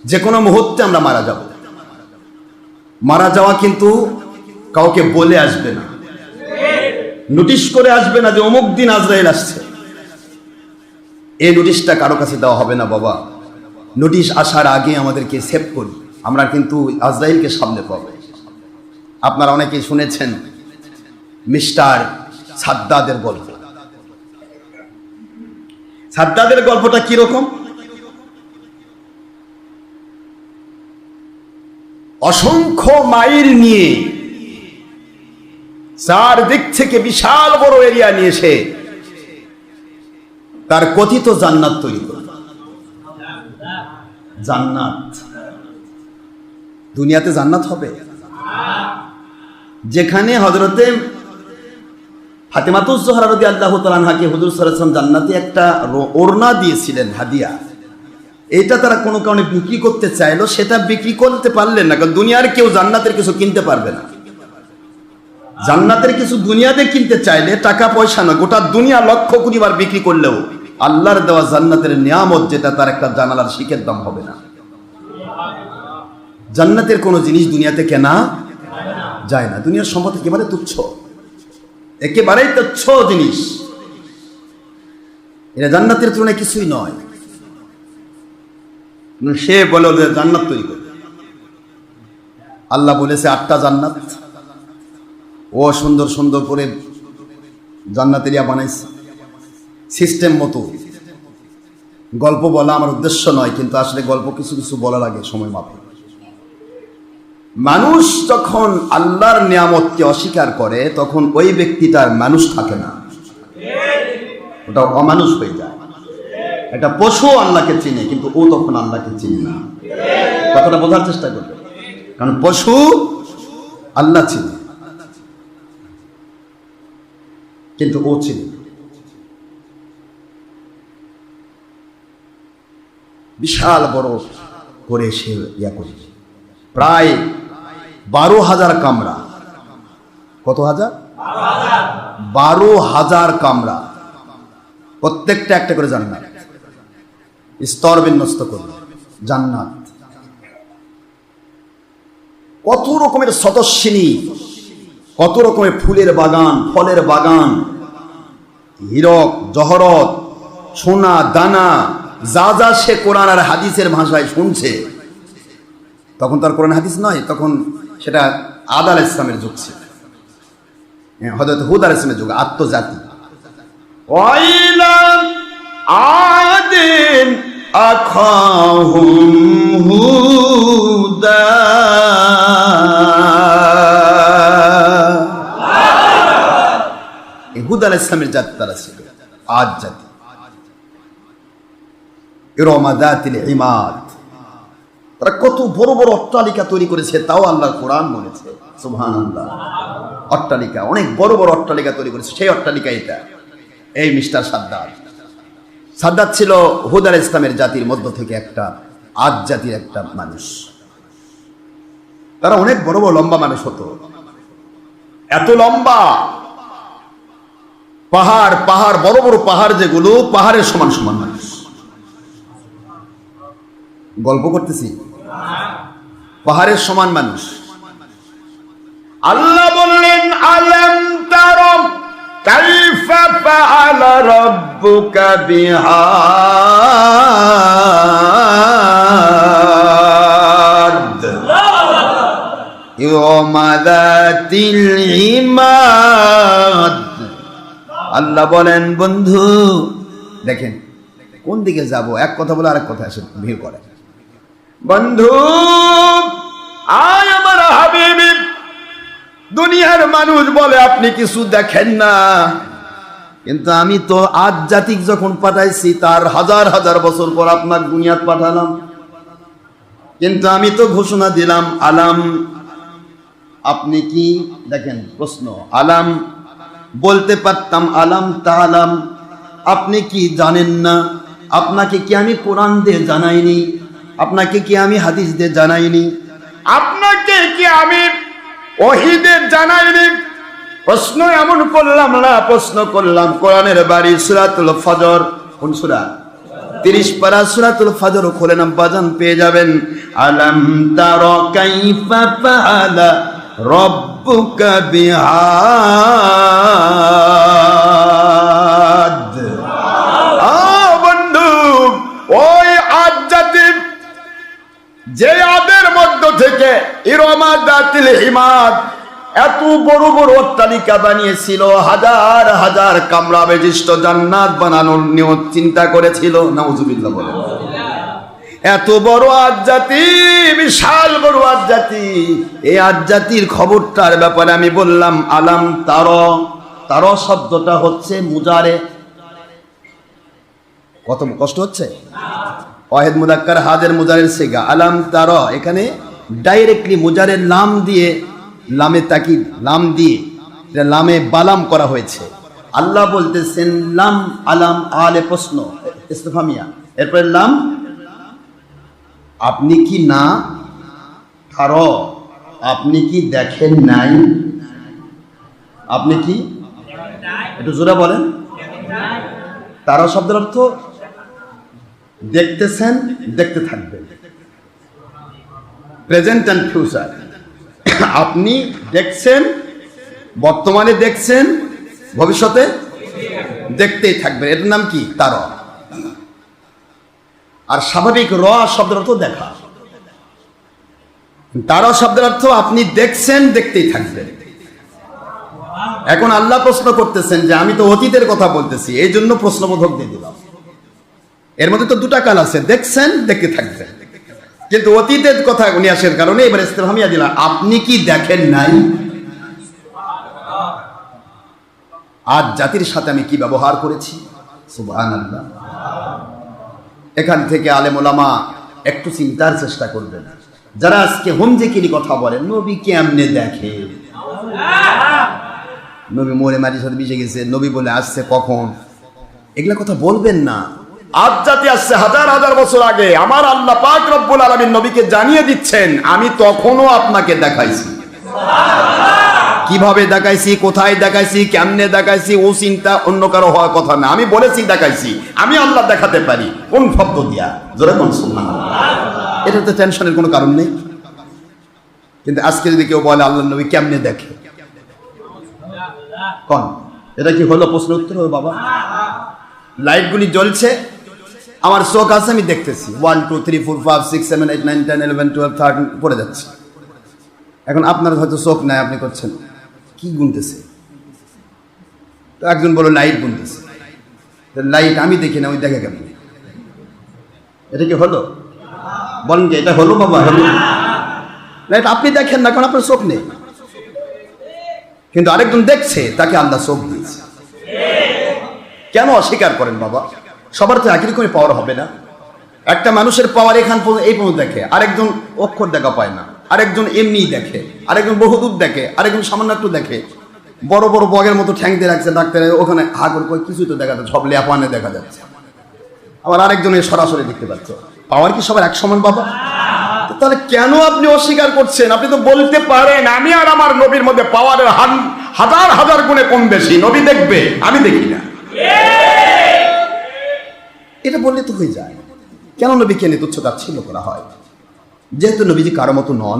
যে কোনো মুহূর্তে আমরা মারা যাব। মারা যাওয়া কিন্তু কাউকে বলে আসবে না, নোটিশ করে আসবে না যে অমুক দিন আজরাইল আসছে। এই নোটিশটা কারো কাছে দেওয়া হবে না বাবা। নোটিশ আসার আগে আমাদেরকে সেভ করি, আমরা কিন্তু আজরাইলকে সামনে পাবো। আপনারা অনেকেই শুনেছেন মিস্টার সাদ্দাদের গল্প। সাদ্দাদের গল্পটা কিরকম? অসংখ্য মাইল নিয়ে চারদিক থেকে বিশাল বড় এরিয়া নিয়ে এসে তার কথিত জান্নাত তৈরি করে। জান্নাত, দুনিয়াতে জান্নাত হবে যেখানে হযরতে ফাতেমাতুজ জোহরা রাদিয়াল্লাহু তাআলা আনহাকে হুজুর সাল্লাল্লাহু আলাইহি ওয়াসাল্লাম জান্নাতে একটা ওড়না দিয়েছিলেন হাদিয়া। এটা তারা কোনো কারণে বিক্রি করতে চাইলো, সেটা বিক্রি করতে পারলেন না, কারণ দুনিয়ার কেউ জান্নাতের কিছু কিনতে পারবে না। জান্নাতের কিছু দুনিয়াতে কিনতে চাইলে টাকা পয়সা না, গোটা দুনিয়া লক্ষ কোটি বার বিক্রি করলেও আল্লাহর দেওয়া জান্নাতের নিয়ামত যেটা, তার একটা জানালার শিকের দাম হবে না। জান্নাতের কোনো জিনিস দুনিয়াতে কেনা যায় না। দুনিয়ার সম্পদ একেবারে তুচ্ছ, একেবারেই তুচ্ছ জিনিস। এটা জান্নাতের তুলনায় কিছুই নয়। সে বলে ওদের জান্নাত তৈরি করবে। আল্লাহ বলেছে 8টা জান্নাত, ও সুন্দর সুন্দর করে জান্নাত এরিয়া বানাইছে সিস্টেম মতো। গল্প বলা আমার উদ্দেশ্য নয়, কিন্তু আসলে গল্প কিছু কিছু বলা লাগে সময় মাপে। মানুষ যখন আল্লাহর নিয়ামতকে অস্বীকার করে তখন ওই ব্যক্তিটার মানুষ থাকে না, ওটা অমানুষ হয়ে যায়। একটা পশু আল্লাহকে চিনে, কিন্তু ও তখন আল্লাহকে চিনে না। কথাটা বোঝার চেষ্টা করবে, কারণ পশু আল্লাহ চিনে কিন্তু ও চিনে। বিশাল বড় করে সে ইয়া করে, প্রায় 12,000 কামরা। কত হাজার? 12,000 কামরা, প্রত্যেকটা একটা করে জান্নাত, স্তর বিন্যস্ত করবে জান্নাত। কত রকমের সতস্বিনী, কত রকমের ফুলের বাগান, ফলের বাগান, হীরক জহরত, সোনা দানা, যা যা সে কোরআন আর হাদিসের ভাষায় শুনছে। তখন তার কোরআন হাদিস নয়, তখন সেটা আদ আলাইহিস সালামের যুগ ছিল, হযরত হুদ আলাইহিস সালামের যুগ, আত্মজাতি। ওয়াইলা আদিন আখাহুম হুদা, হুদ আলাইহিস সালামের জাতি তারা ছিল, আদ জাতি। ইরমা যাতিল ইমাদ, তারা কত বড় বড় অট্টালিকা তৈরি করেছে, তাও আল্লাহর কোরআন বলেছে সুবহানাল্লাহ। অট্টালিকা, অনেক বড় বড় অট্টালিকা তৈরি করেছে। সেই অট্টালিকা এটা, এই মিস্টার সাদ্দাদ। সাদ্দাদ ছিল হুদ আলাইহিস সালামের জাতির মধ্য থেকে একটা আদ জাতির একটা মানুষ। তারা অনেক বড় বড় লম্বা মানুষ হতো, এত লম্বা পাহাড়, পাহাড় বড় বড় পাহাড়, যেগুলো পাহাড়ের সমান সমান মানুষ। গল্প করতেছি, পাহাড়ের সমান মানুষ। আল্লাহ বললেন আলাম তারা কাইফা ফাআলা রাব্বুকা বিআদ ইরমা যাতিল ইমাদ। আল্লাহ বলেন বন্ধু দেখেন কোন দিকে যাব, এক কথা বলে আরেক কথা এসে ভিড় করে। বন্ধু আয় আমার হাবিবি, দুনিয়ার মানুষ বলে আপনি কিছু দেখেন না, কিন্তু আমি তো আদ জাতিক যখন পাঠাইছি তার হাজার হাজার বছর পর আপনার দুনিয়াত পাঠালাম, কিন্তু আমি তো ঘোষণা দিলাম আলাম। আপনি কি দেখেন প্রশ্ন, আলাম বলতে পারতাম, আলাম তাআলাম, আপনি কি জানেন না? আপনাকে কি আমি কোরআন দিয়ে জানাইনি? আপনাকে কি আমি হাদিস দিয়ে জানাইনি? আপনাকে কি আমি ওহী দিয়ে জানাইনি? প্রশ্ন এমন করলাম না, প্রশ্ন করলাম কোরআনের বাড়ি সূরাতুল ফজর। কোন সূরা? 30 পারা সূরাতুল ফজর খোলেন আব্বাজান পেয়ে যাবেন আলাম তারা কাইফা ফাআলা রাব্বুকা বিআদ। বন্ধু, ওই আদ জাতি যে আদের মধ্য থেকে ইরমাদাতিল ইমাদ এত বড় বড় অট্টালিকা বানিয়েছিল, হাজার হাজার কামরা বিশিষ্ট জান্নাত বানানোর নিয়ত চিন্তা করেছিল। নাউজুবিল্লাহ বলে। এত বড় আদ জাতি, বিশাল বড় আদ জাতি, এই আদ জাতির খবরটার ব্যাপারে আমি বললাম আলাম তার শব্দটা হচ্ছে মুজারে। কত কষ্ট হচ্ছে? ওয়াহিদ মুদাক্কার হাজের মুজারের সিগা আলাম তার, এখানে ডাইরেক্টলি মুজারের লাম দিয়ে, লামে তাকিদ, লাম দিয়ে লামে বালাম করা হয়েছে। আল্লাহ বলতেছেন লাম আলাম আলে প্রশ্ন ইস্তিফহামিয়া, এরপরে লাম আপনি কি না তার, আপনি কি দেখেন নাই, আপনি কি একটু জোরে বলেন। তারা শব্দের অর্থ দেখতেছেন, দেখতে থাকবেন, প্রেজেন্ট অ্যান্ড ফিউচার। আপনি দেখছেন, বর্তমানে দেখছেন, ভবিষ্যতে দেখতেই থাকবেন, এটার নাম কি তারা। আর স্বাভাবিক র শব্দের অর্থ দেখা। তারা শব্দের অর্থ আপনি দেখছেন, দেখতেই থাকবেন। এখন আল্লাহ প্রশ্ন করতেছেন যে আমি তো অতীতের কথা বলতেছি, এই জন্য প্রশ্নবোধক দিয়ে দিলাম। এর মধ্যে তো দুটা কাল আছে, দেখছেন, দেখতে থাকবেন, কিন্তু অতীতের কথা উনি আসার কারণে এবার ইস্তিফহামিয়া দিলাম আপনি কি দেখেন নাই। আজ জাতির সাথে আমি কি ব্যবহার করেছি, সুবহানাল্লাহ। এখান থেকে আলেম ওলামা একটু চিন্তার চেষ্টা করবেন। যারা আজকে হুমজিকিরি কথা বলেন, নবী কেমনে দেখে, নবী মোরে মাটির সাথে মিশে গেছে, নবী বলে আসছে কখন, এগুলা কথা বলবেন না। আজ জাতি আসছে হাজার হাজার বছর আগে, আমার আল্লাহ পাক রব্বুল আলামিন নবীকে জানিয়ে দিচ্ছেন আমি তখনও আপনাকে দেখাইছি। কিভাবে দেখাইছি, কোথায় দেখাইছি, কেমনে দেখাইছি, ও চিন্তা অন্য কারো হওয়ার কথা না। আমি বলেছি দেখাইছি, আমি আল্লাহ দেখাতে পারি। কোন শব্দ দিয়া? জোরে কোন সুবহানাল্লাহ। এটাতে টেনশনের কোনো কারণ নেই। কিন্তু আজকে যদি কেউ বলে আল্লাহ নবী কেমনে দেখে, কোন এটা কি হলো? প্রশ্ন উত্তর হবে বাবা। লাইটগুলি জ্বলছে, আমার চোখ আছে, আমি দেখতেছি 1 2 3 4 5 6 7 8 9 10 11 12 13 পড়ে যাচ্ছে। এখন আপনার হয়তো চোখ নাই, আপনি করছেন কি গুনতেছে? তো একজন বলো লাইট গুনতেছে। লাইট আমি দেখি না, ওই দেখে কেমন? এটা কি হলো? বলেন কি এটা হলো বাবা? হলো লাইট আপনি দেখেন না, কারণ আপনার চোখ নেই, কিন্তু আরেকজন দেখছে, তাকে আল্লাহ চোখ দিয়েছে। কেন অস্বীকার করেন বাবা? সবার তো একই রকমের পাওয়ার হবে না। একটা মানুষের পাওয়ার এখান পর্যন্ত, এই পর্যন্ত দেখে, আরেকজন অক্ষর দেখা পায় না, আরেকজন এমনি দেখে, আরেকজন বহুদূর দেখে, আরেকজন সামান্য একটু দেখে। বড় বড় বগের মতো ঠ্যাং দিয়ে রাখছে ডাক্তারের, ওখানে হা করে কিছুই তো দেখা যাচ্ছে, সব লেপানে দেখা যাচ্ছে। আবার আরেকজনের সরাসরি দেখতে পাচ্ছ। পাওয়ার কি সবার এক সমান বাবা? তাহলে কেন আপনি অস্বীকার করছেন? আপনি তো বলতে পারেন আমি আর আমার নবীর মধ্যে পাওয়ারের হাজার হাজার গুণে কম বেশি, নবী দেখবে, আমি দেখি না। এটা বললে তো হয়ে যায়। কেন নবীকে নিয়ে তুচ্ছ-তাচ্ছিল্য করা হয়? যেহেতু নবীজি কারো মতো নন।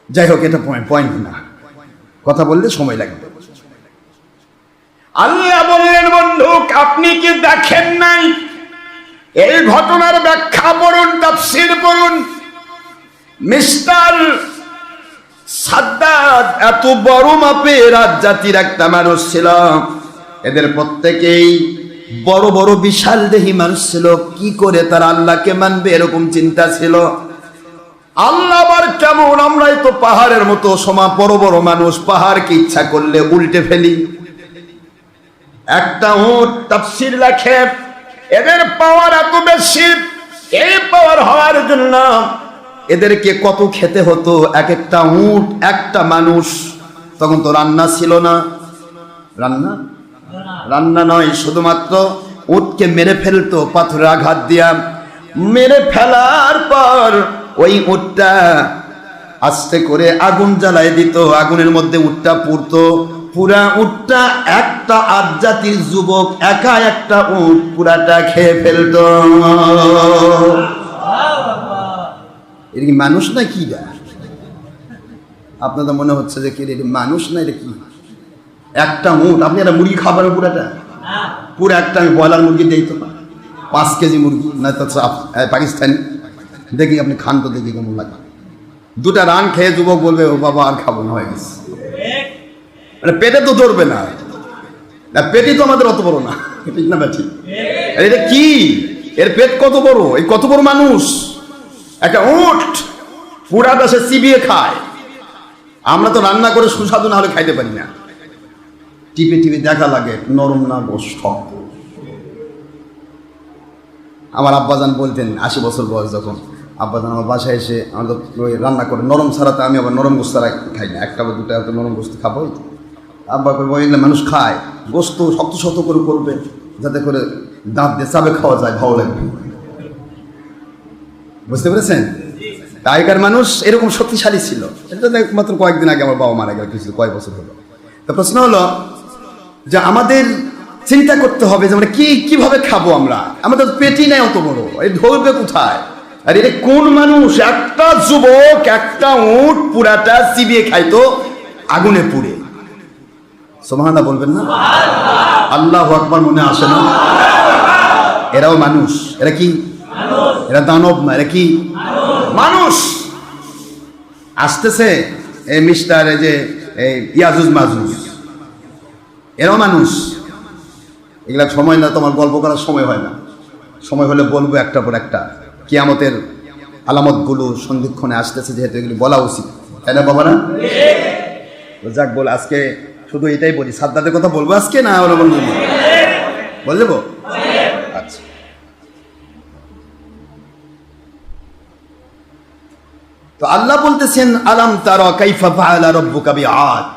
যাই হোক, এটা পয়েন্ট না, কথা বললে সময় লাগবে। আল্লাহ বললেন বন্ধু আপনি কি দেখেন নাই? এই ঘটনার ব্যাখ্যা পড়ুন, তাফসীর পড়ুন। মিস্টার সাদ্দাদ এত বড় মাপের রাজ জাতির একটা মানুষ ছিল, এদের প্রত্যেকেই বড় বড় বিশাল দেহী মানুষ ছিল। কি করে তারা আল্লাহকে মানবে এরকম চিন্তা ছিল। আল্লাহ আবার কেমন, আমরাই তো পাহাড়ের মতো বড় বড় মানুষ, পাহাড়কে ইচ্ছা করলে উল্টে ফেলি। একটা উট তাফসীর লেখে এদের পাওয়ার এত বেশি, এই পাওয়ার হওয়ার জন্য এদেরকে কত খেতে হতো। এক একটা উট একটা মানুষ। তখন তো রান্না ছিল না, রান্না নয়, শুধুমাত্র উটকে মেরে ফেলতো পাথরের আঘাত দিয়া। মেরে ফেলার পর ওই উটটা আস্তে করে আগুন জ্বালায় দিত, আগুনের মধ্যে উটটা পুড়তো। পুরা উটটা একটা আদজাতির যুবক একা একটা উট পুরাটা খেয়ে ফেলতো। এটা কি মানুষ না কি? আপনাদের মনে হচ্ছে যে কি এটা মানুষ না, এটা কি? একটা উট, আপনি একটা মুরগি খাবার পুরাটা, পুরো একটা আমি ব্রয়লার মুরগি দিই তো 5 কেজি মুরগি, না তো পাকিস্তানি, দেখি আপনি খান তো দেখি কেমন লাগে। 2টা রান খেয়ে যুবক বলবে ও বাবা আর খাবো না, হয়ে গেছে। মানে পেটে তো ধরবে না, পেটই তো আমাদের অত বড় না, ঠিক না ঠিক? এটা কি, এর পেট কত বড়, এই কত বড় মানুষ, একটা উট পুরাটা সে চিবিয়ে খায়। আমরা তো রান্না করে সুস্বাদু না হলে খাইতে পারি না, টিপে টিপে দেখা লাগে নরম না গোস্ত। আমার আব্বাজান বলতেন 80 বছর বয়স যখন, আব্বাজান আমার বাসায় এসে আমাদের ওই রান্না করে নরম ছাড়াতে, আমি আবার নরম গোস্ত খাই না, 1টা বা 2টা নরম গোস্ত খাবো। আব্বা করে এগুলো মানুষ খায়, গোস্ত শক্ত শক্ত করে করবে যাতে করে দাঁত দিয়ে চাবে খাওয়া যায়, ভালো লাগবে। বুঝতে পেরেছেন? আগেকার মানুষ এরকম শক্তিশালী ছিল। এটা মাত্র কয়েকদিন আগে আমার বাবা মারা গেল, কিছু কয়েক বছর হলো। তো প্রশ্ন হলো যে আমাদের চিন্তা করতে হবে যে আমরা কিভাবে খাবো। আমরা আমাদের পেটই নেই অত বড়, এই ধরবে কোথায়? আর এটা কোন মানুষ? একটা যুবক একটা উট পুরাটা চিবিয়ে খাইতো আগুনে পুড়ে। সুবহানাল্লাহ বলবেন না? আল্লাহু আকবার মনে আসে না? এরাও মানুষ। এরা কি? এরা দানব না, এরা কি? মানুষ। আসতেছে এই মিস্টার এই যে ইয়াজুজ মাজুজ, এরাও মানুষ। এগুলা সময় না, তোমার গল্প করার সময় হয় না। সময় হলে বলবো একটা পর একটা। কিয়ামতের আলামতগুলো সন্ধিক্ষণে আসতেছে, যেহেতু এগুলি বলা উচিত, তাই না বাবা না? যাক, বল আজকে শুধু এটাই বলি। সাদ্দাতের কথা বলবো আজকে না ওরা বলবো? বল দেবো? আচ্ছা, তো আল্লাহ বলতেছেন আলাম তারা কাইফা ফাআলা রাব্বুকা বিআদ।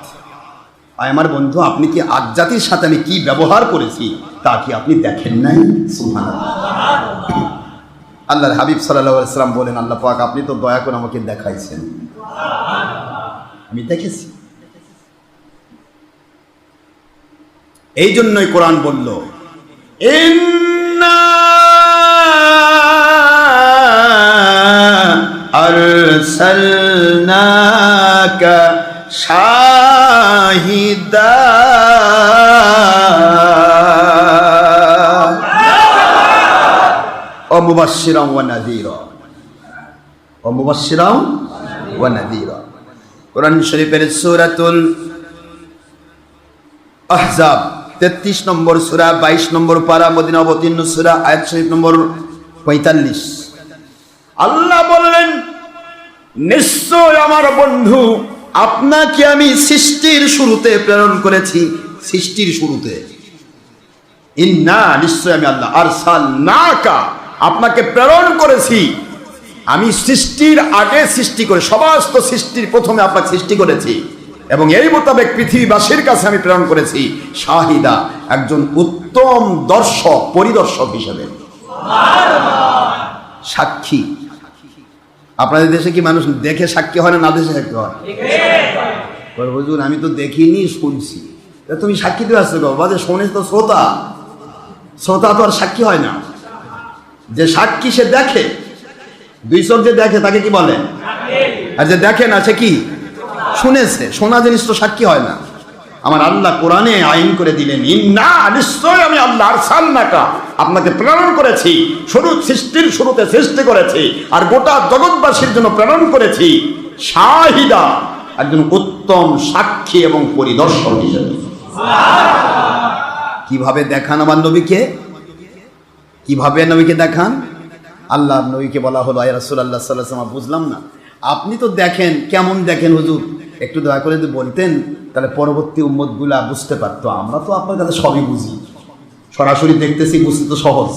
আমার বন্ধু, আপনি কি আদ জাতির সাথে আমি কি ব্যবহার করেছি তা কি আপনি দেখেন নাই? সুবহানাল্লাহ। আল্লাহর হাবিব সাল্লাল্লাহু আলাইহি ওয়াসাল্লাম বলেন, আল্লাহ পাক আপনি তো দয়া করে আমাকে দেখাইছেন, আমি দেখেছি। এই জন্যই কোরআন বলল ইন্না আরসালনাকা শাহিদা ওয়া মুবাশশিরান ওয়া নাযীরা, ওয়া মুবাশশিরান ওয়া নাযীরা। কোরআন শরীফের সূরাতুল আহজাব 33 নম্বর সূরা, 22 নম্বর পারা, মদিনা অবতীর্ণ সূরা, আয়াত শরীফ নম্বর 45। আল্লাহ বললেন, নিশ্চয় আমার বন্ধু আপনাকে আমি সৃষ্টির শুরুতে প্রেরণ করেছি। সৃষ্টির শুরুতে, ইন্না নিশ্চয় আমি আল্লাহ আরসালনাকা আপনাকে প্রেরণ করেছি। আমি সৃষ্টির আগে সৃষ্টি করে, সমস্ত সৃষ্টির প্রথমে আপনাকে সৃষ্টি করেছি এবং এই মোতাবেক পৃথিবীবাসীর কাছে আমি প্রেরণ করেছি শাহিদা, একজন উত্তম দর্শক, পরিদর্শক হিসেবে, সাক্ষী। আপনাদের দেশে কি মানুষ দেখে সাক্ষী হয় না, না দেশে সাক্ষী হয়? হুজুর আমি তো দেখিনি, শুনছি। তুমি সাক্ষী দিয়ে আসছো বাবা, যে শোনে তো শ্রোতা, শ্রোতা তো আর সাক্ষী হয় না। যে সাক্ষী সে দেখে, 2 চোখ যে দেখে তাকে কি বলে? আর যে দেখে না সে কি? শুনেছে। শোনা জিনিস তো সাক্ষী হয় না। আমার আল্লাহ কোরআনে আইন করে দিলেন, ইন্না নিশ্চয় আমি আল্লাহ আরসালনাকা আপনাকে প্রেরণ করেছি, সৃষ্টির শুরুতে সৃষ্টি করেছি, আর গোটা জগৎবাসীর জন্য প্রেরণ করেছি শাহিদা, একজন উত্তম সাক্ষী এবং পরিদর্শক হিসেবে। কিভাবে দেখান আমার নবীকে? কিভাবে নবীকে দেখান? আল্লাহ নবীকে বলা হলো, ইয়া রাসূলুল্লাহ সাল্লাল্লাহু আলাইহি ওয়াসাল্লাম, বুঝলাম না, আপনি তো দেখেন, কেমন দেখেন হুজুর? একটু দয়া করে যদি বলতেন তাহলে পরবর্তী উম্মতগুলা বুঝতে পারতো। আমরা তো আপনার কাছে সবই বুঝি, সরাসরি দেখতেছি, বুঝতে তো সহজ।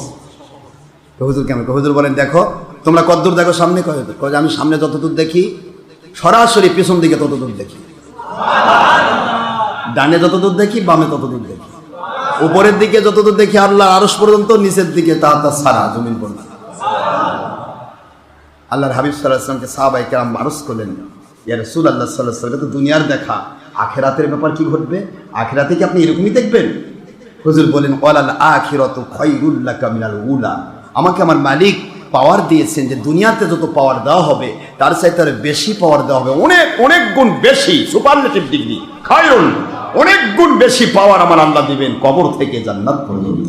হুজুর কেমন? হুজুর বলেন, দেখো তোমরা কতদূর দেখো সামনে? কয় আমি সামনে যতদূর দেখি, সরাসরি পেছন দিকে ততদূর দেখি, ডানে যতদূর দেখি, বামে ততদূর দেখি, উপরের দিকে যতদূর দেখি আল্লাহর আরশ পর্যন্ত, নিচের দিকে তা সারা জমিন পর্যন্ত। আল্লাহর হাবিব সাল্লাল্লাহু আলাইহি ওয়াসাল্লামকে সাহাবায়ে কেরাম আরজ করলেন, ইয়া রাসূলুল্লাহ সাল্লাল্লাহু আলাইহি ওয়াসাল্লাম, তো দুনিয়ার দেখা, আখিরাতের ব্যাপার কি ঘটবে, আখিরাতে কি আপনি এরকমই দেখবেন? হুজুর বলেন ওয়ালাল আখিরাতু খায়রুল লাকা মিনাল উলা। আমাকে আমার মালিক পাওয়ার দিয়েছেন যে দুনিয়াতে যত পাওয়ার দেওয়া হবে তার চাইতে আরো বেশি পাওয়ার দেওয়া হবে, অনেক অনেক গুণ বেশি, সুপারলেটিভ ডিগ্রি, খায়রুন, অনেক গুণ বেশি পাওয়ার আমার আল্লাহ দিবেন কবর থেকে জান্নাত পর্যন্ত।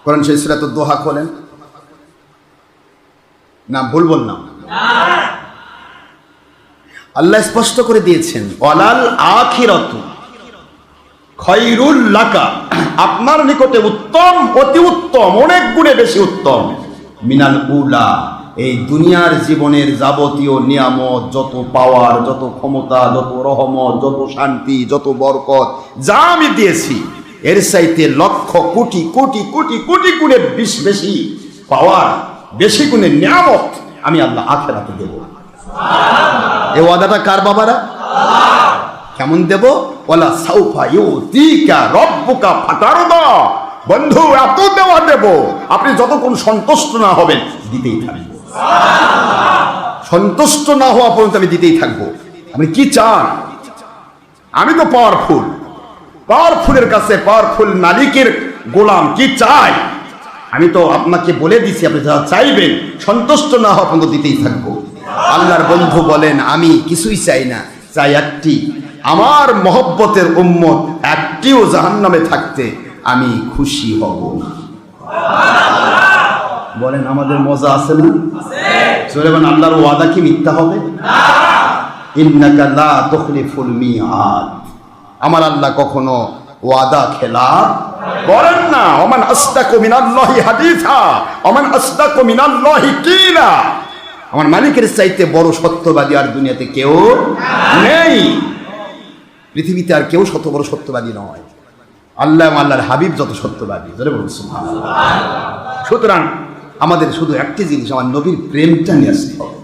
কোরআন শরীফ সূরা দোহা খোলেন না, ভুল বললাম? আল্লাহ স্পষ্ট করে দিয়েছেন ওয়ালাল আখিরাতু খায়রুল লাকা, আপনার নিকটে উত্তম, অতি উত্তম, অনেক গুণে বেশি উত্তম, মিনাল উলা, এই দুনিয়ার জীবনের যাবতীয় নিয়ামত, যত পাওয়ার, যত ক্ষমতা, যত রহমত, যত শান্তি, যত বরকত যা আমি দিয়েছি এর চাইতে লক্ষ কোটি কোটি কোটি কোটি গুণে বেশি পাওয়ার, বেশি গুণে নিয়ামত আমি আল্লাহ আখিরাতে দেব। এই ওয়াদাটা কার বাবারা? কেমন দেব? ওয়ালা সাউফা ইউতিকা রাব্বুকা ফাতারদা। বন্ধু, এত দেওয়া দেব আপনি যতক্ষণ সন্তুষ্ট না হবেন দিতেই থাকবো, সন্তুষ্ট না হওয়া পর্যন্ত আমি দিতেই থাকবো। আপনি কি চান? আমি তো পাওয়ারফুল, পাওয়ারফুলের কাছে পাওয়ারফুল মালিকের গোলাম, কি চাই? আমি তো আপনাকে বলে দিছি আপনি যা চাইবেন সন্তুষ্ট না হওয়া পর্যন্ত দিতেই থাকবো। আল্লাহর বন্ধু বলেন আমি কিছুই চাই না, চাই একটি, আমার মহব্বতের উম্মত একটিও জাহান্নামে থাকতে আমি খুশি হব না। বলেন আমাদের মজা আছে না? জোরে বলেন আল্লাহর ওয়াদা কি মিথ্যা হবে? ইন্নাকা লা তুখলিফুল মিআদ, আমার আল্লাহ কখনো ওয়াদা খেলাফ করেন না। ওমান আসদাকু মিনাল্লাহি হাদিসা ওমান আসদাকু মিনাল্লাহি কিলা, আমার মালিকের চাইতে বড় সত্যবাদী আর দুনিয়াতে কেউ নেই, পৃথিবীতে আর কেউ শত বড় সত্যবাদী নয়। আল্লাহ আল্লাহর হাবিব যত সত্যবাদী, জোরে বলুন সুবহানাল্লাহ। সুতরাং আমাদের শুধু একটি জিনিস, আমার নবীর প্রেমটা নিয়ে আসতে হবে।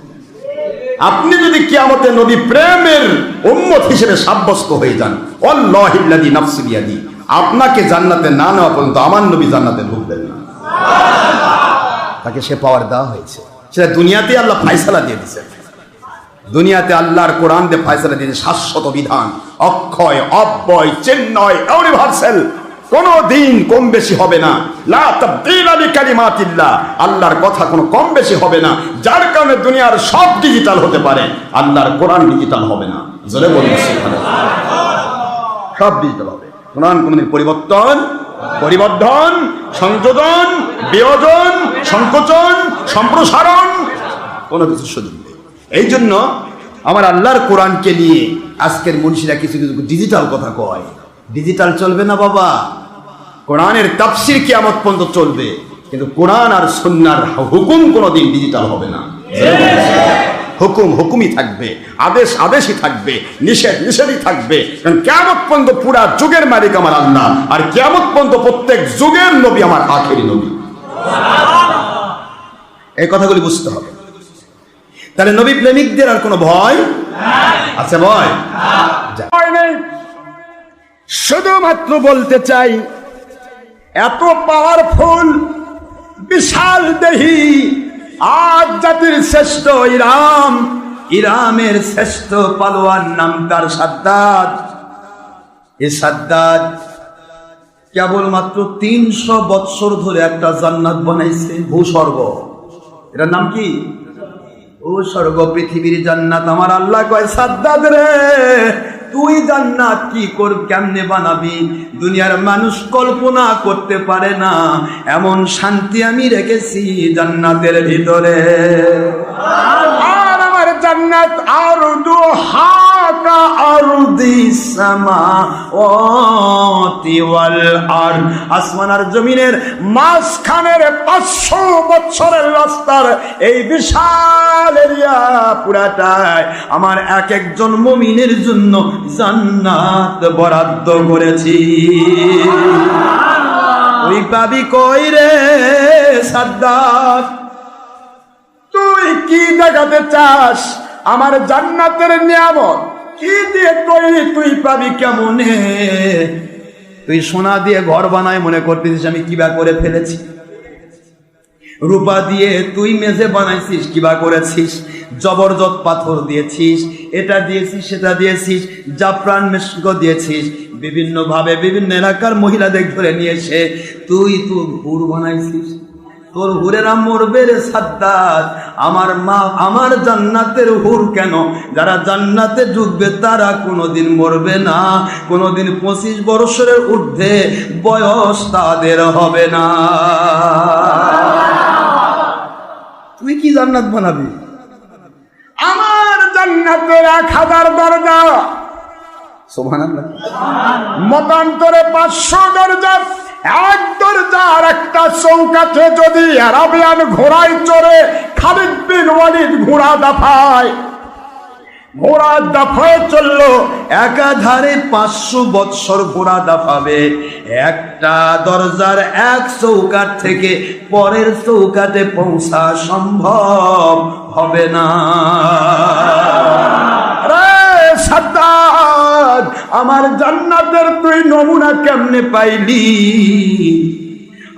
আপনি যদি কিয়ামতে নবী প্রেমের উম্মত হিসেবে সাব্যস্ত হয়ে যান, আল্লাহিল্লাযী নাফসি বিয়াদি, আপনাকে জান্নাতে না নেওয়া পর্যন্ত আমার নবী জান্নাতে ঢুকবেন না। তাকে সে পাওয়ার দেওয়া হয়েছে, সেটা দুনিয়াতে আল্লাহ ফায়সালা দিয়ে দিয়েছে। দুনিয়াতে আল্লাহর কোরআন দিয়ে ফায়সালা দিয়েছে, শাশ্বত বিধান, অক্ষয় অব্যয় চিন্ময় ইউনিভার্সাল, কোনো দিন কম বেশি হবে না। লা তাবদীলা লিকালিমাতিল্লাহ, আল্লাহর কথা কোনো কম বেশি হবে না, যার কারণে দুনিয়ার সব ডিজিটাল হতে পারে, আল্লাহর কোরআন ডিজিটাল হবে না। জোরে বলুন সুবহানাল্লাহ। সব ডিজিটাল হবে, কোরআন কোনদিন পরিবর্তন, পরিবর্ধন, সংযোজন, বিয়োজন, সংকোচন, সম্প্রসারণ কোনো কিছু সুযোগ নেই। এই জন্য আমার আল্লাহর কোরআনকে নিয়ে আজকের মনীষীরা কিছু কিছু ডিজিটাল কথা কয়। ডিজিটাল চলবে না বাবা, কোরআনের তাফসীর কিয়ামত পর্যন্ত চলবে, কিন্তু কোরআন আর সুন্নাহর হুকুম কোনোদিন ডিজিটাল হবে না। হুকুম হুকুমই থাকবে, আদেশ আদেশই থাকবে, নিষেধ নিষেধই থাকবে, কারণ কিয়ামত পর্যন্ত পুরা যুগের মালিক আমার আল্লাহ, আর কিয়ামত পর্যন্ত প্রত্যেক যুগের নবী আমার আখেরি নবী। এই কথাগুলি বুঝতে হবে। তাহলে নবী প্রেমিকদের আর কোনো ভয় আছে? ভয় নেই। শুধুমাত্র বলতে চাই, এত পাওয়ারফুল বিশাল দেহি আজ জাতির শ্রেষ্ঠ ইরাম, ইরামের শ্রেষ্ঠ পালোয়ান নাম তার সাদ্দাদ। এই সাদ্দাদ কেবলমাত্র 300 বৎসর ধরে একটা জান্নাত বানাইছে, ভূস্বর্গ। এটার নাম কি? ভূস্বর্গ, পৃথিবীর জান্নাত। আমার আল্লাহ কয় সাদ্দাদ রে, তুই জান্নাত কি করব, কেমনে বানাবি? দুনিয়ার মানুষ কল্পনা করতে পারে না এমন শান্তি আমি রেখেছি জান্নাতের ভিতরে। আর আমার জান্নাত আরদুহা কা আরদিস সামাওয়াতি ওয়াল আরদ, আসমান আর জমিনের মাঝখানের 500 বছরের রাস্তার এই বিশাল এরিয়া পুরাটাই আমার এক একজন মুমিনের জন্য জান্নাত বরাদ্দ করেছি। তুই পাবি কই রে সাদ্দাত? তুই কি দেখাতে চাস আমার জান্নাতের নিয়ামত? কি দিয়ে তৈরি তুই পাবি কেমনে? তুই সোনা দিয়ে ঘর বানায় মনে করতেছিস আমি কিবা করে ফেলেছি। রূপা দিয়ে তুই মেঝে বানাইছিস, কিবা করেছিস, জবরদস্ত পাথর দিয়েছিস, এটা দিয়েছিস, সেটা দিয়েছিস, জাফরান মেশক দিয়েছিস, বিভিন্ন ভাবে বিভিন্ন এলাকার মহিলাদের ধরে নিয়ে এসে তুই তোর হুর বানাইছিস। তোর হুরেরা মরবে রে সাদ্দাত, আমার মা আমার জান্নাতের হুর কেন, যারা জান্নাতে ঢুকবে তারা কোনোদিন মরবে না, কোনোদিন 25 বছরের ঊর্ধ্বে বয়স তাদের হবে না। তুই কি জান্নাত বানাবি? আমার জান্নাতের 1000 দরজা, সুবহানাল্লাহ, মতান্তরে 500 দরজা। এক দরজার একটা চৌকাঠে যদি আরাবিয়ান ঘোড়ায় চড়ে খালিদ বিন ওয়ালিদ ঘোড়া দাফায় চললো, একাধারে 500 বৎসর ঘোড়া দাফাবে, একটা দরজার এক চৌকাঠ থেকে পরের চৌকাঠে পৌঁছা সম্ভব হবে না। সাদ্দাত, আমার জান্নাতের তুই নমুনা কেমনে পাইলি?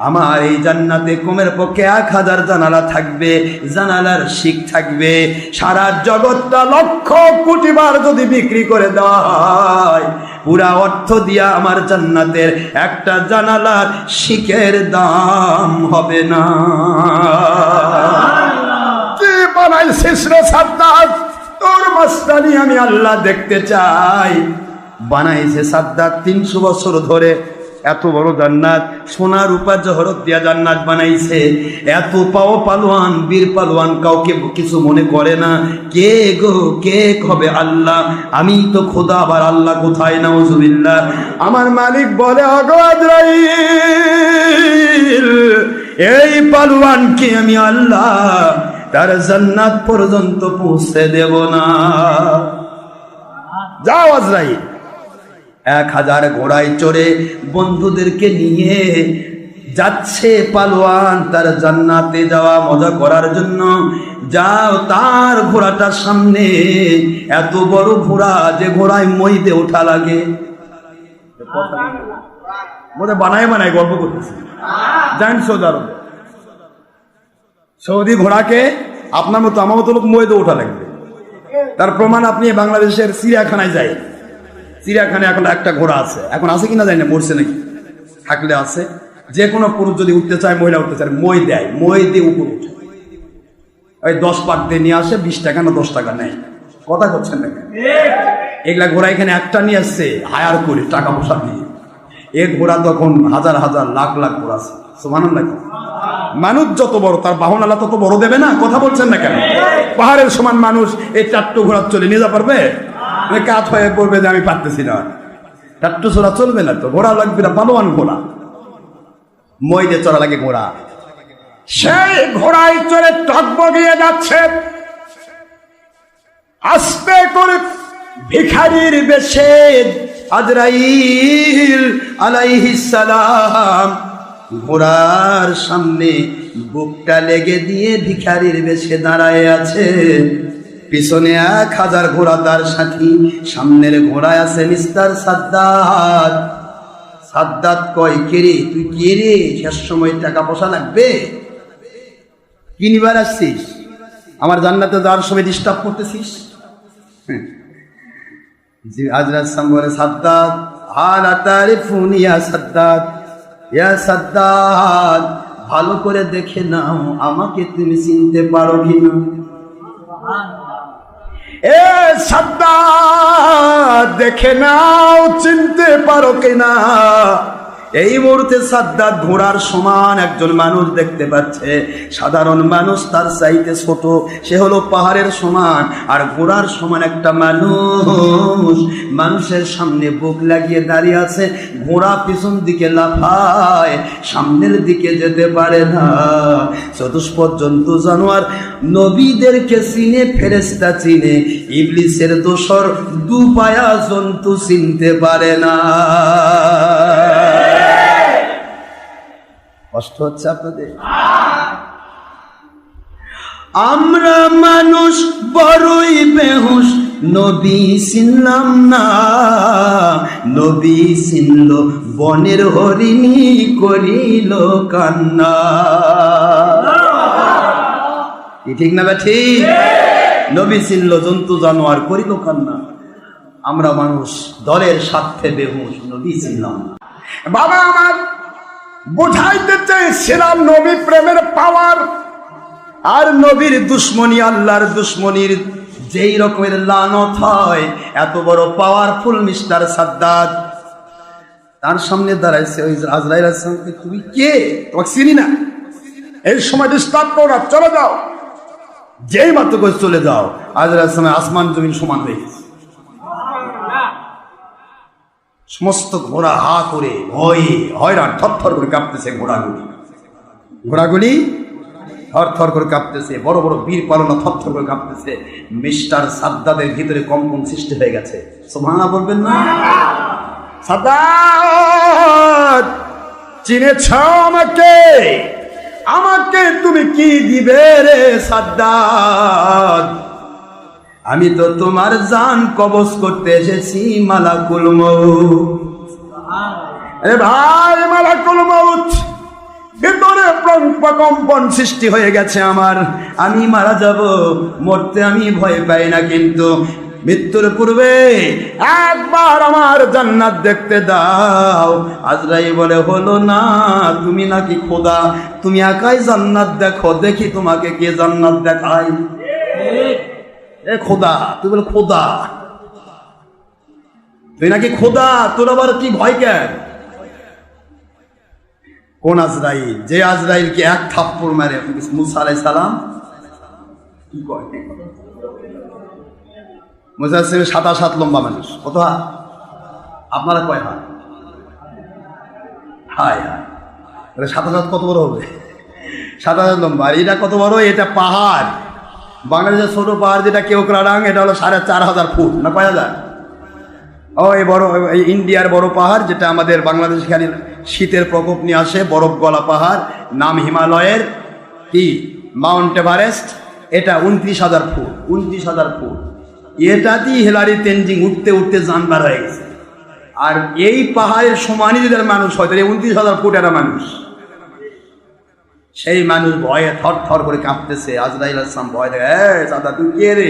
আমার এই জান্নাতে কমের পক্ষে 1000 জানালা থাকবে, জানালার শিক থাকবে। সারা জগৎটা লক্ষ কোটি বার যদি বিক্রি করে দেওয়া হয়, পুরা অর্থ দিয়া আমার জান্নাতের একটা জানালার শিকের দাম হবে না। কি বানাইছিস রে সাদ্দাত? তোর মাস্তানি আমি আল্লাহ দেখতে চাই। বানাইছে সাদ্দাত 300 বছর ধরে এত বড় জান্নাত, সোনা রূপা জহরত দিয়া জান্নাত বানাইছে। এত পাও পালোয়ান, বীর পালোয়ান, কাউকে কিছু মনে করে না। কে গো, কে হবে? আল্লাহ। আমি তো খোদা, আবার আল্লাহ কোথায়? নাউজুবিল্লাহ। আমার মালিক বলে, ওগো আজরাইল, এই পালোয়ানকে আমি আল্লাহ তার জান্নাত পর্যন্ত পৌঁছে দেব না। যাও আজরাইল। 1000 ঘোড়ায় চড়ে বন্ধুদেরকে নিয়ে যাচ্ছে পালোয়ান তার জান্নাতে যাওয়া মজা করার জন্য। যাও, তার ঘোড়াটার সামনে এত বড় ঘোড়া যে ঘোড়ায় মইতে ওঠা লাগে। বানায় বানায় গল্প করতেছে। জান সৌদি ঘোড়াকে আপনার মতো আমার মতো লোক মইতে ওঠা লাগবে। তার প্রমাণ আপনি বাংলাদেশের চিড়িয়াখানায় যাই, চিড়িয়াখানায় এখন একটা ঘোড়া আছে, এখন আছে কিনা জানি না, মরছে নাকি, থাকলে আছে। যে কোনো পুরুষ যদি উঠতে চায়, মহিলা উঠতে চায়, মই দেয়, মই দিয়ে উপর উঠে। ওই 10 পাক দিয়ে নিয়ে আসে, 20 টাকা না 10 টাকা নেয়। কথা করছেন না? এগুলা ঘোড়া এখানে একটা নিয়ে আসছে হায়ার করে টাকা পয়সা দিয়ে। এক ঘোড়া তখন হাজার হাজার লাখ লাখ ঘোড়া আছে। সুবহানাল্লাহ। মানুষ যত বড় তার বাহন আল্লাহ তত বড় দেবে না? কথা বলছেন না কেন? পাহাড়ের সমান মানুষ এই 4টো ঘোড়া চলে নিয়ে যা পারবে? কাত হয়ে পড়বে যে আমি পারতেছি না। 4টো চড়া চলবে না, তো ঘোড়া লাগবে না, পালোয়ান ঘোড়া, মই দিয়ে চড়া লাগে ঘোড়া। সেই ঘোড়ায় চড়ে টগবগিয়ে যাচ্ছে, আস্তে করে ভিখারির বেশে আজরাইল আলাইহিস সালাম ঘোড়ার সামনে বুকটা লেগে দিয়ে ভিখারির বেশে দাঁড়ায় আছে। পিছনে 1000 ঘোড়া তার সাথী, সামনের ঘোড়ায় আছে মিস্টার সাদ্দাত। সাদ্দাত কয়, কে রে তুই? কে রে? শেষ সময় টাকা পয়সা লাগবে, কি নিবার আসছিস? আমার জান্নাতে যাওয়ার সময় ডিস্টার্ব করতেছিস? হযরত সাম বলে, সাদ্দাত হালা তারিফুন ইয়া সাদ্দাত, ইয়া সাদ্দাত, ভালো করে দেখে নাও আমাকে তুমি চিনতে পারো কিনা। এ সাদ্দাত, দেখে নাও চিনতে পারো কিনা। এই মুহূর্তে সাদ্দাত ঘোড়ার সমান একজন মানুষ দেখতে পাচ্ছে। সাধারণ মানুষ তার চাইতে ছোট, সে হলো পাহাড়ের সমান, আর ঘোড়ার সমান একটা মানুষ মানুষের সামনে বুক লাগিয়ে দাঁড়িয়ে আছে। ঘোড়া পিছন দিকে লাফায়, সামনের দিকে যেতে পারে না। চতুষ্পদ জন্তু জানোয়ার নবীদেরকে চিনে, ফেরেশতা চিনে, ইবলিসের দোসর দুপায়া জন্তু চিনতে পারে না। কষ্ট হচ্ছে আপনাদের? আমরা মানুষ বড়ই বেহুশ, নবী চিনলাম না। নবী চিনল বনের হরিণী, করিল কান্না। কি ঠিক না ঠিক? নবী চিনল জন্তু জানোয়ার করিল কান্না, আমরা মানুষ দলের স্বার্থে বেহুশ, নবী চিনলাম না। বাবা আমার বুঝাইতে চেয়েছিলাম নবী প্রেমের পাওয়ার আর নবীর দুশ্মনী, আল্লাহর দুশ্মনীর যেই রকমের লানত হয়, এত বড় পাওয়ারফুল মিস্টার সাদ্দাত তার সামনে দাঁড়াইছে ওই আজরাইল আসসালামকে, তুমি কে? তোমাকে চিনি না, এই সময় ডিস্টার্ব করো না, চলে যাও। যেই মাত্র করে চলে যাও, আজরাইল আসসালাম আসমান জমিন সমান হয়ে গেছে। সমস্ত ঘোড়া হা করে ভয়ে হয়রান, থরথর করে কাঁপতেছে ঘোড়াগুলি থরথর করে কাঁপতেছে, বড় বড় বীর পালনা থরথর করে কাঁপতেছে। মিস্টার সাদ্দাদের ভিতরে কম্পন সৃষ্টি হয়ে গেছে। সুবহানাল্লাহ বলবেন না? সাদ্দাত চিনেছ আমাকে? আমাকে তুমি কি দিবে রে সাদ্দাত? আমি তো তোমার জান কবজ করতে এসেছি, মালাকুল মউত। এ ভাই, মালাকুল মউত ভিতরে কম্পন সৃষ্টি হয়ে গেছে আমার, আমি মারা যাব, মরতে আমি ভয় পাই না, কিন্তু মৃত্যুর পূর্বে একবার আমার জান্নাত দেখতে দাও। আজরাইল বলে, হলো না, তুমি নাকি খোদা, তুমি একাই জান্নাত দেখো, দেখি তোমাকে কে জান্নাত দেখায়। এ খোদা, তুই বলে খোদা, তুই নাকি খোদা, তোর আবার কি ভয় কেন? কোন আজরাইল? যে আজরাইলকে এক থাপ্পড় মারে মুসা আলাইহিস সালাম কি কয়? মুসা আলাইহিস সালাম ৭৭ লম্বা মানুষ, কত হাত? আপনারা কয় হাত? হায় হায়, ৭৭ কত বড় হবে? ৭৭ লম্বা। আর এটা কত বড়? এটা পাহাড়, বাংলাদেশের ছোট পাহাড় যেটা কেওক্রাডাং, এটা হলো ৪,৫০০ ফুট না কয় হাজার? ও এই বড় ইন্ডিয়ার বড় পাহাড়, যেটা আমাদের বাংলাদেশ এখানে শীতের প্রকোপ নিয়ে আসে, বরফ গলা পাহাড়, নাম হিমালয়ের কি মাউন্ট এভারেস্ট, এটা ২৯,০০০ ফুট। ২৯,০০০ ফুট এটাতেই হিলারি তেনজিং উঠতে উঠতে জানবার হয়ে গেছে। আর এই পাহাড়ের সমানই যদি মানুষ হয়, তাহলে ২৯,০০০ ফুট একটা মানুষ, সেই মানুষ ভয়ে থর থর করে কাঁপতেছে। আজরাইল আসসালাম ভয় দেখে, এ সাদা তুই কে রে?